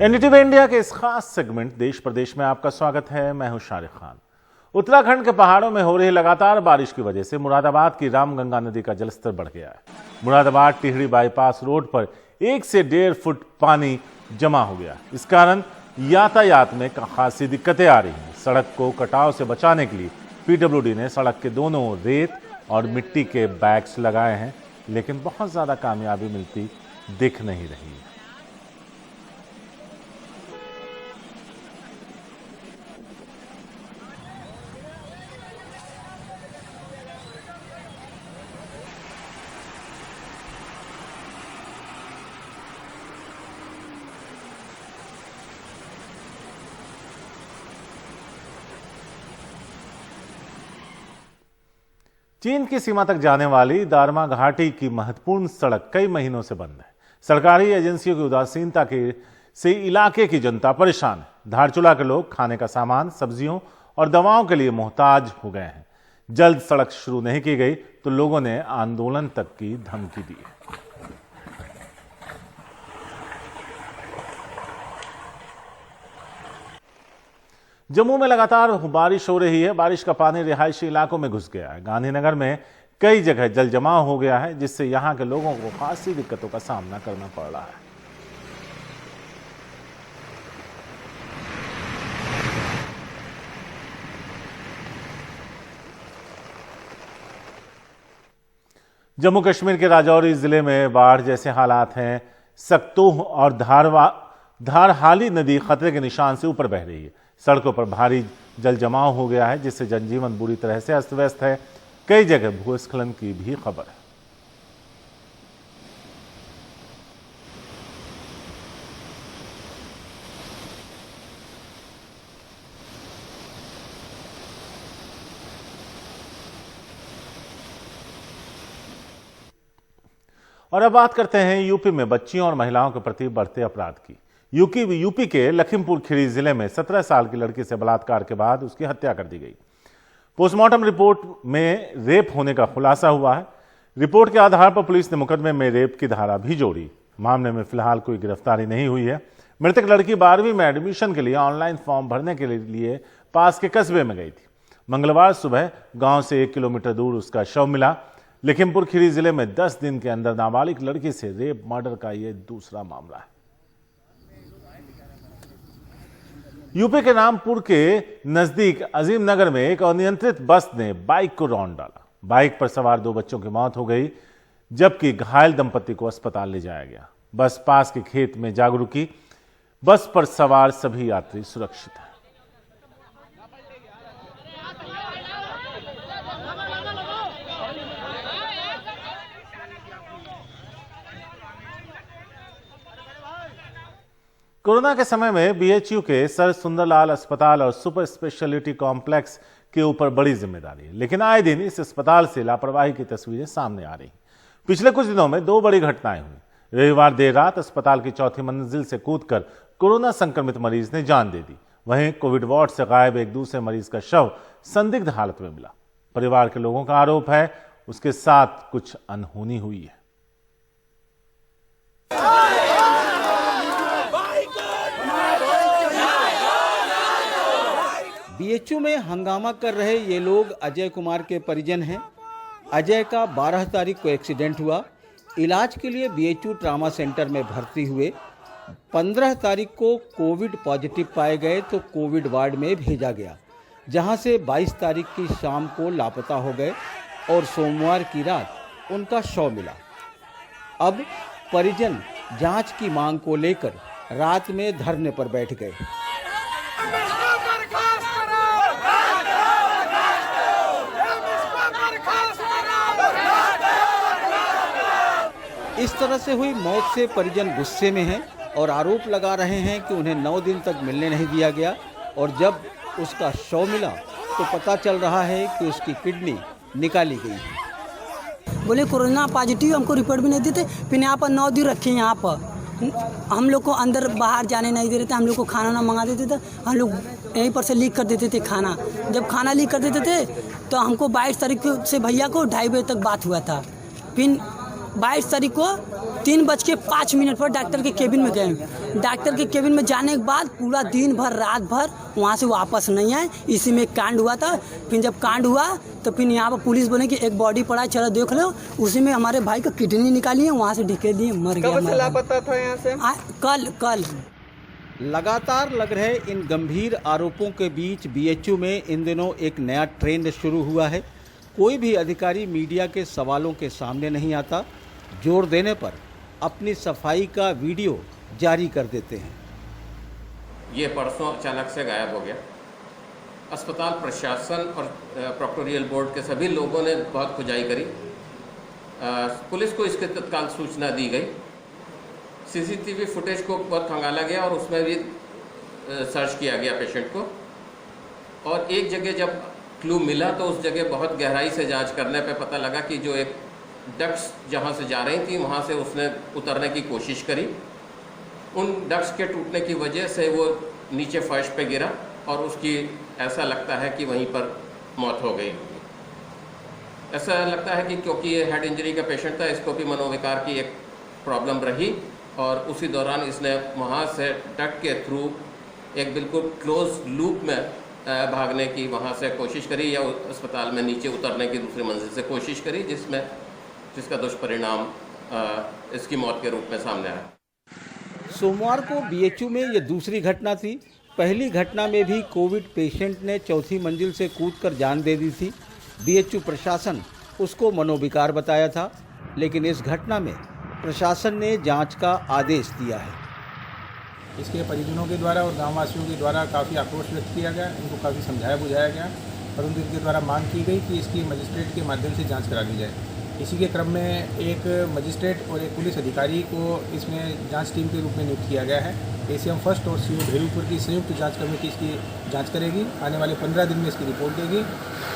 NDTV India के इस खास सेगमेंट देश प्रदेश में आपका स्वागत है। मैं हूं शारिक खान। उत्तराखंड के पहाड़ों में हो रही लगातार बारिश की वजह से मुरादाबाद की रामगंगा नदी का जलस्तर बढ़ गया है। मुरादाबाद टिहरी बाईपास रोड पर 1 से 1.5 फुट पानी जमा हो गया। इस कारण यातायात में खासी दिक्कतें आ रही हैं। सड़क को कटाव से बचाने के लिए पीडब्ल्यूडी ने सड़क के दोनों रेत और मिट्टी के बैग्स लगाए हैं, लेकिन बहुत ज्यादा कामयाबी मिलती दिख नहीं रही है। चीन की सीमा तक जाने वाली दारमा घाटी की महत्वपूर्ण सड़क कई महीनों से बंद है। सरकारी एजेंसियों की उदासीनता से इलाके की जनता परेशान है। धारचूला के लोग खाने का सामान, सब्जियों और दवाओं के लिए मोहताज हो गए हैं। जल्द सड़क शुरू नहीं की गई तो लोगों ने आंदोलन तक की धमकी दी है। जम्मू में लगातार बारिश हो रही है। बारिश का पानी रिहायशी इलाकों में घुस गया है। गांधीनगर में कई जगह जल जमाव हो गया है, जिससे यहां के लोगों को खासी दिक्कतों का सामना करना पड़ रहा है। जम्मू कश्मीर के राजौरी जिले में बाढ़ जैसे हालात हैं। सक्तूह और धारहाली नदी खतरे के निशान से ऊपर बह रही है। सड़कों पर भारी जल जमाव हो गया है, जिससे जनजीवन बुरी तरह से अस्त व्यस्त है। कई जगह भूस्खलन की भी खबर है। और अब बात करते हैं यूपी में बच्चियों और महिलाओं के प्रति बढ़ते अपराध की। यूपी के लखीमपुर खीरी जिले में 17 साल की लड़की से बलात्कार के बाद उसकी हत्या कर दी गई। पोस्टमार्टम रिपोर्ट में रेप होने का खुलासा हुआ है। रिपोर्ट के आधार पर पुलिस ने मुकदमे में रेप की धारा भी जोड़ी। मामले में फिलहाल कोई गिरफ्तारी नहीं हुई है। मृतक लड़की 12वीं में एडमिशन के लिए ऑनलाइन फॉर्म भरने के लिए पास के कस्बे में गई थी। मंगलवार सुबह गांव से 1 किलोमीटर दूर उसका शव मिला। लखीमपुर खीरी जिले में 10 दिन के अंदर नाबालिग लड़की से रेप मर्डर का यह दूसरा मामला है। यूपी के रामपुर के नजदीक अजीम नगर में एक अनियंत्रित बस ने बाइक को रौंद डाला। बाइक पर सवार 2 बच्चों की मौत हो गई, जबकि घायल दंपति को अस्पताल ले जाया गया। बस पास के खेत में जा रुकी। बस पर सवार सभी यात्री सुरक्षित हैं। कोरोना के समय में बीएचयू के सर सुंदरलाल अस्पताल और सुपर स्पेशलिटी कॉम्प्लेक्स के ऊपर बड़ी जिम्मेदारी है, लेकिन आए दिन इस अस्पताल से लापरवाही की तस्वीरें सामने आ रही। पिछले कुछ दिनों में 2 बड़ी घटनाएं हुई। रविवार देर रात अस्पताल की 4थी मंजिल से कूदकर कोरोना संक्रमित मरीज ने जान दे दी। वहीं कोविड वार्ड से गायब एक दूसरे मरीज का शव संदिग्ध हालत में मिला। परिवार के लोगों का आरोप है उसके साथ कुछ अनहोनी हुई है। बीएचयू में हंगामा कर रहे ये लोग अजय कुमार के परिजन हैं। अजय का 12 तारीख को एक्सीडेंट हुआ। इलाज के लिए बीएचयू ट्रामा सेंटर में भर्ती हुए। 15 तारीख को कोविड पॉजिटिव पाए गए तो कोविड वार्ड में भेजा गया, जहां से 22 तारीख की शाम को लापता हो गए और सोमवार की रात उनका शव मिला। अब परिजन जांच की मांग को लेकर रात में धरने पर बैठ गए। इस तरह से हुई मौत से परिजन गुस्से में हैं और आरोप लगा रहे हैं कि उन्हें 9 दिन तक मिलने नहीं दिया गया, और जब उसका शव मिला तो पता चल रहा है कि उसकी किडनी निकाली गई है। बोले कोरोना पॉजिटिव, हमको रिपोर्ट भी नहीं देते। फिर यहाँ पर 9 दिन रखे। यहाँ पर हम लोग को अंदर बाहर जाने नहीं दे रहे थे। हम लोग को खाना ना मंगा देते थे। हम लोग यहीं पर से लीक कर देते थे खाना। जब खाना लीक कर देते थे तो हमको 22 तारीख से भैया को 2:30 बजे तक बात हुआ था। फिर 22 तारीख को 3:05 पर डॉक्टर के केबिन में गए। डॉक्टर के केबिन में जाने के बाद पूरा दिन भर रात भर वहाँ से वापस नहीं आए। इसी में कांड हुआ था। फिर जब कांड हुआ तो फिर यहाँ पर पुलिस बोले कि एक बॉडी पड़ा है, चलो देख लो। उसी में हमारे भाई का किडनी निकाली है, वहाँ से ढके दिए, मर गया। कब से लापता था यहाँ से? कल। लगातार लग रहे इन गंभीर आरोपों के बीच बीएचयू में इन दिनों एक नया ट्रेंड शुरू हुआ है। कोई भी अधिकारी मीडिया के सवालों के सामने नहीं आता, जोर देने पर अपनी सफाई का वीडियो जारी कर देते हैं। ये परसों अचानक से गायब हो गया। अस्पताल प्रशासन और प्रोक्टोरियल बोर्ड के सभी लोगों ने बहुत खुदाई करी। पुलिस को इसके तत्काल सूचना दी गई। सीसीटीवी फुटेज को बहुत खंगाला गया और उसमें भी सर्च किया गया पेशेंट को। और एक जगह जब क्लू मिला तो उस जगह बहुत गहराई से जांच करने पे पता लगा कि जो एक डक्ट्स जहां से जा रही थी वहां से उसने उतरने की कोशिश करी। उन डक्ट्स के टूटने की वजह से वो नीचे फर्श पे गिरा और उसकी ऐसा लगता है कि वहीं पर मौत हो गई। ऐसा लगता है कि क्योंकि ये हेड इंजरी का पेशेंट था, इसको भी मनोविकार की एक प्रॉब्लम रही और उसी दौरान इसने वहाँ से डक्ट के थ्रू एक बिल्कुल क्लोज लूप में भागने की वहाँ से कोशिश करी या अस्पताल में नीचे उतरने की दूसरी मंजिल से कोशिश करी, जिसका दुष्परिणाम इसकी मौत के रूप में सामने आया। सोमवार को बीएचयू में ये दूसरी घटना थी। पहली घटना में भी कोविड पेशेंट ने चौथी मंजिल से कूदकर जान दे दी थी। बीएचयू प्रशासन उसको मनोविकार बताया था, लेकिन इस घटना में प्रशासन ने जांच का आदेश दिया है। इसके परिजनों के द्वारा और गांववासियों के द्वारा काफ़ी आक्रोश व्यक्त किया गया। इनको काफ़ी समझाया बुझाया गया, परंतु इनके द्वारा मांग की गई कि इसकी मजिस्ट्रेट के माध्यम से जांच करा दी जाए। इसी के क्रम में एक मजिस्ट्रेट और एक पुलिस अधिकारी को इसमें जांच टीम के रूप में नियुक्त किया गया है। एसीएम फर्स्ट और सीओ भेरूपुर की संयुक्त जांच कमेटी इसकी जांच करेगी। आने वाले 15 दिन में इसकी रिपोर्ट देगी।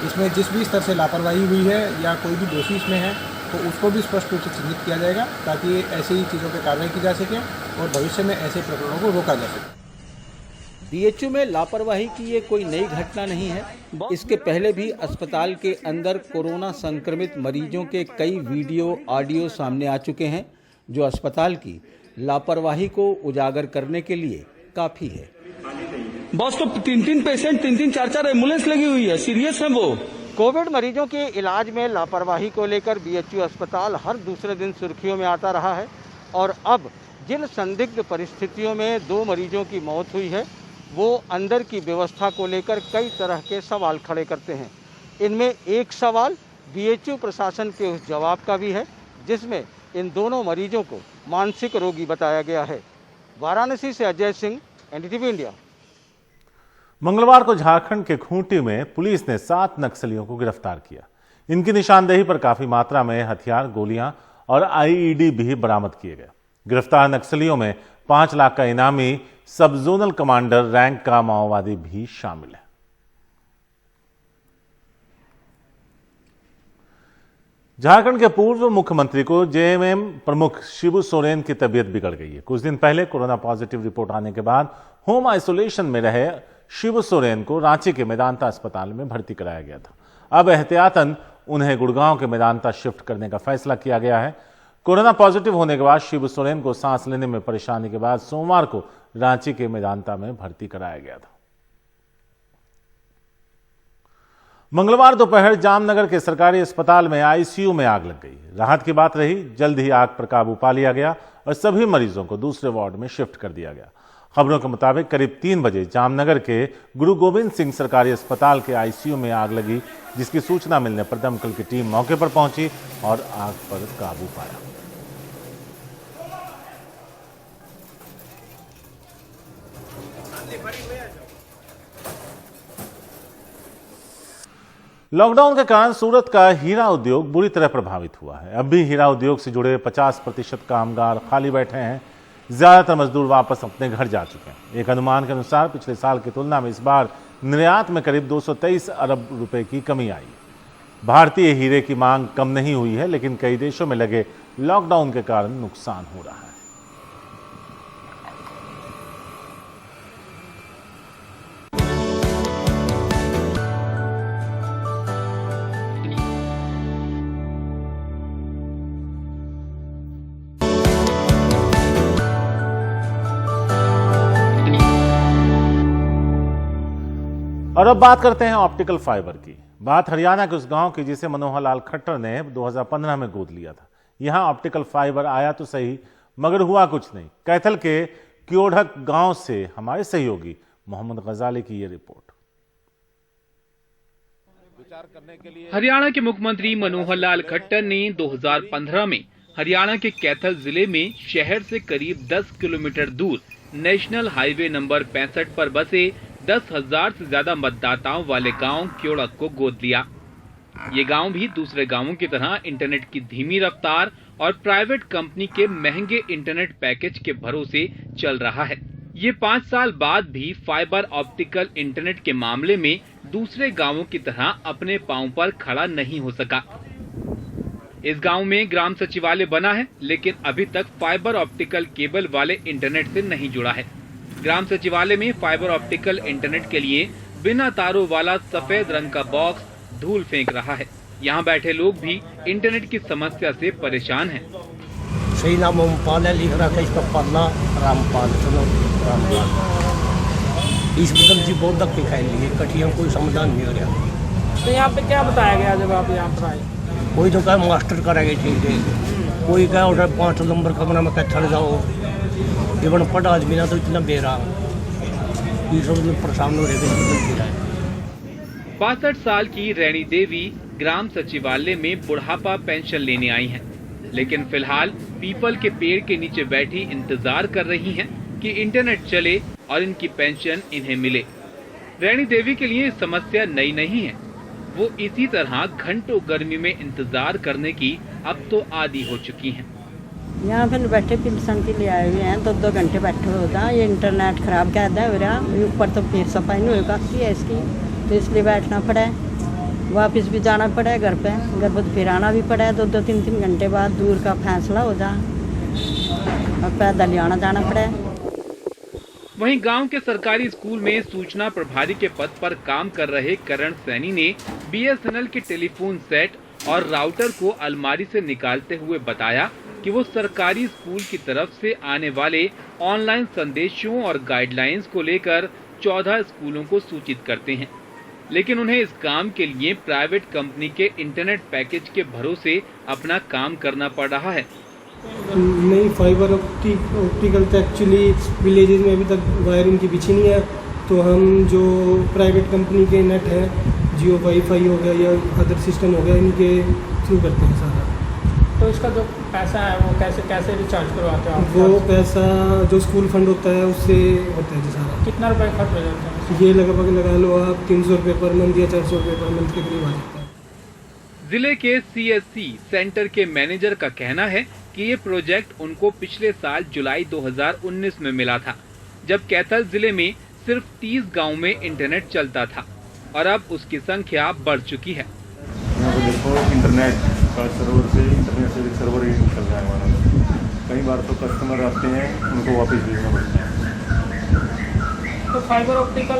इसमें जिस भी स्तर से लापरवाही हुई है या कोई भी दोषी इसमें है तो उसको भी स्पष्ट रूप से चिन्हित किया जाएगा, ताकि ऐसी चीज़ों पर कार्रवाई की जा सके और भविष्य में ऐसे प्रकरणों को रोका जा सके। बीएचयू में लापरवाही की ये कोई नई घटना नहीं है। इसके पहले भी अस्पताल के अंदर कोरोना संक्रमित मरीजों के कई वीडियो ऑडियो सामने आ चुके हैं, जो अस्पताल की लापरवाही को उजागर करने के लिए काफ़ी है। बस तो 3-3 पेशेंट, 3-3 4-4 एम्बुलेंस लगी हुई है, सीरियस है वो। कोविड मरीजों के इलाज में लापरवाही को लेकर बीएचयू अस्पताल हर दूसरे दिन सुर्खियों में आता रहा है और अब जिन संदिग्ध परिस्थितियों में 2 मरीजों की मौत हुई है वो अंदर की व्यवस्था को लेकर कई तरह के सवाल खड़े करते हैं। इनमें एक सवाल बीएचयू प्रशासन के उस जवाब का भी है जिसमें इन दोनों मरीजों को मानसिक रोगी बताया गया है। वाराणसी से अजय सिंह, एनडीटीवी इंडिया। मंगलवार को झारखंड के खूंटी में पुलिस ने 7 नक्सलियों को गिरफ्तार किया। इनकी निशानदेही पर काफी मात्रा में हथियार, गोलियां और आईईडी भी बरामद किए गए। गिरफ्तार नक्सलियों में 5 लाख का इनामी सब जोनल कमांडर रैंक का माओवादी भी शामिल है। झारखंड के पूर्व मुख्यमंत्री को जेएमएम प्रमुख शिबू सोरेन की तबीयत बिगड़ गई है। कुछ दिन पहले कोरोना पॉजिटिव रिपोर्ट आने के बाद होम आइसोलेशन में रहे शिबू सोरेन को रांची के मेदांता अस्पताल में भर्ती कराया गया था। अब एहतियातन उन्हें गुड़गांव के मेदांता शिफ्ट करने का फैसला किया गया है। कोरोना पॉजिटिव होने के बाद शिबू सोरेन को सांस लेने में परेशानी के बाद सोमवार को रांची के मेदांता में भर्ती कराया गया था। मंगलवार दोपहर जामनगर के सरकारी अस्पताल में आईसीयू में आग लग गई। राहत की बात रही, जल्द ही आग पर काबू पा लिया गया और सभी मरीजों को दूसरे वार्ड में शिफ्ट कर दिया गया। खबरों के मुताबिक करीब 3 बजे जामनगर के गुरु गोविंद सिंह सरकारी अस्पताल के आईसीयू में आग लगी, जिसकी सूचना मिलने पर दमकल की टीम मौके पर पहुंची और आग पर काबू पाया। लॉकडाउन के कारण सूरत का हीरा उद्योग बुरी तरह प्रभावित हुआ है। अब भी हीरा उद्योग से जुड़े 50% कामगार खाली बैठे हैं। ज्यादातर मजदूर वापस अपने घर जा चुके हैं। एक अनुमान के अनुसार पिछले साल की तुलना में इस बार निर्यात में करीब 223 अरब रुपए की कमी आई। भारतीय हीरे की मांग कम नहीं हुई है, लेकिन कई देशों में लगे लॉकडाउन के कारण नुकसान हो रहा है। और अब बात करते हैं ऑप्टिकल फाइबर की। बात हरियाणा के उस गांव की जिसे मनोहर लाल खट्टर ने 2015 में गोद लिया था। यहां ऑप्टिकल फाइबर आया तो सही, मगर हुआ कुछ नहीं। कैथल के क्योढ़क गांव से हमारे सहयोगी मोहम्मद गजाली की ये रिपोर्ट। हरियाणा के मुख्यमंत्री मनोहर लाल खट्टर ने 2015 में हरियाणा के कैथल जिले में शहर से करीब 10 किलोमीटर दूर नेशनल हाईवे नंबर 65 पर बसे 10,000 से ज्यादा मतदाताओं वाले गांव क्योढ़क को गोद लिया। ये गांव भी दूसरे गांवों की तरह इंटरनेट की धीमी रफ्तार और प्राइवेट कंपनी के महंगे इंटरनेट पैकेज के भरोसे चल रहा है। ये 5 साल बाद भी फाइबर ऑप्टिकल इंटरनेट के मामले में दूसरे गांवों की तरह अपने पांव पर खड़ा नहीं हो सका। इस गांव में ग्राम सचिवालय बना है, लेकिन अभी तक फाइबर ऑप्टिकल केबल वाले इंटरनेट से नहीं जुड़ा है। ग्राम सचिवालय में फाइबर ऑप्टिकल इंटरनेट के लिए बिना तारों वाला सफेद रंग का बॉक्स धूल फेंक रहा है। यहाँ बैठे लोग भी इंटरनेट की समस्या से परेशान हैं। सही नाम ओमपाल है, लिख रखा है इसका पन्ना रामपाल। इस बदल जी बहुत धक्के खाए लिए, कठिया कोई समाधान नहीं हो रहा। तो यहाँ पे क्या बताया गया जब आप यहाँ पर आए? कोई तो कहा मास्टर करेंगे ठीक है, कोई कहा उधर 5 नंबर कमरा में कैथल जाओ। इवन पढ़ा आदमी ना तो इतना बेरा ये सब परेशान हो रहे। 62 साल की रैनी देवी ग्राम सचिवालय में बुढ़ापा पेंशन लेने आई हैं, लेकिन फिलहाल पीपल के पेड़ के नीचे बैठी इंतजार कर रही हैं कि इंटरनेट चले और इनकी पेंशन इन्हें मिले। रैनी देवी के लिए समस्या नई नहीं है। वो इसी तरह घंटों गर्मी में इंतजार करने की अब तो आदी हो चुकी हैं। यहाँ पे बैठे पेंशन के लिए आए हुए हैं, 2-2 घंटे बैठे होता। ये इंटरनेट खराब क्या हो रहा, ऊपर तो फिर सफाई नहीं होगा इसकी, तो इसलिए बैठना पड़ा है। वापस भी जाना पड़ा है घर पे फिर आना भी पड़ा है। 2-2, 3-3 घंटे बाद दूर का फैसला हो जा और पैदल ही आना जाना पड़ा है। वहीं गांव के सरकारी स्कूल में सूचना प्रभारी के पद पर काम कर रहे करण सैनी ने BSNL के टेलीफोन सेट और राउटर को अलमारी से निकालते हुए बताया कि वो सरकारी स्कूल की तरफ से आने वाले ऑनलाइन संदेशों और गाइडलाइंस को लेकर 14 स्कूलों को सूचित करते हैं, लेकिन उन्हें इस काम के लिए प्राइवेट कंपनी के इंटरनेट पैकेज के भरोसे अपना काम करना पड़ रहा है। नहीं, फाइबर ऑप्टिकल तो एक्चुअली विलेजेस में अभी तक वायरिंग की बिछी नहीं है, तो हम जो प्राइवेट कंपनी के नेट है, जियो वाईफाई हो गया या अदर सिस्टम हो गया, इनके थ्रू करते हैं सारा। तो इसका जो पैसा है वो कैसे रिचार्ज करवाते हो आप? वो पैसा जो स्कूल फंड होता है उससे होता है जी सारा। कितना रुपए खर्च हो जाता है? ये लगभग लगा लो आप 300 रुपये पर मंथ या 400 रुपये पर मंथ के करीब आ जाता है। जिले के CSC सेंटर के मैनेजर का कहना है कि ये प्रोजेक्ट उनको पिछले साल जुलाई 2019 में मिला था, जब कैथल जिले में सिर्फ 30 गाँव में इंटरनेट चलता था और अब उसकी संख्या बढ़ चुकी है। इंटरनेट का इंटरनेट से सर्वर ही चल रहा है हमारा। कई बार तो कस्टमर आते हैं, उनको वापस भेजना पड़ता है। तो फाइबर ऑप्टिकल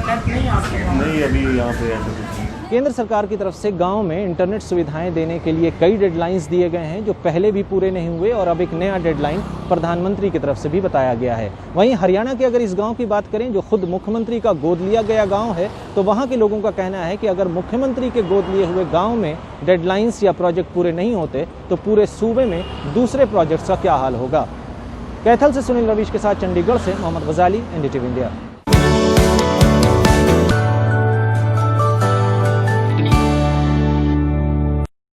नेट नहीं आपके पास? नहीं, अभी यहाँ पे ऐसा कुछ नहीं। केंद्र सरकार की तरफ से गांव में इंटरनेट सुविधाएं देने के लिए कई डेडलाइंस दिए गए हैं, जो पहले भी पूरे नहीं हुए और अब एक नया डेडलाइन प्रधानमंत्री की तरफ से भी बताया गया है। वहीं हरियाणा के अगर इस गांव की बात करें, जो खुद मुख्यमंत्री का गोद लिया गया गांव है, तो वहां के लोगों का कहना है कि अगर मुख्यमंत्री के गोद लिए हुए गांव में डेडलाइंस या प्रोजेक्ट पूरे नहीं होते तो पूरे सूबे में दूसरे प्रोजेक्ट्स का क्या हाल होगा। कैथल से सुनील रवीश के साथ चंडीगढ़ से मोहम्मद गजाली, NDTV इंडिया।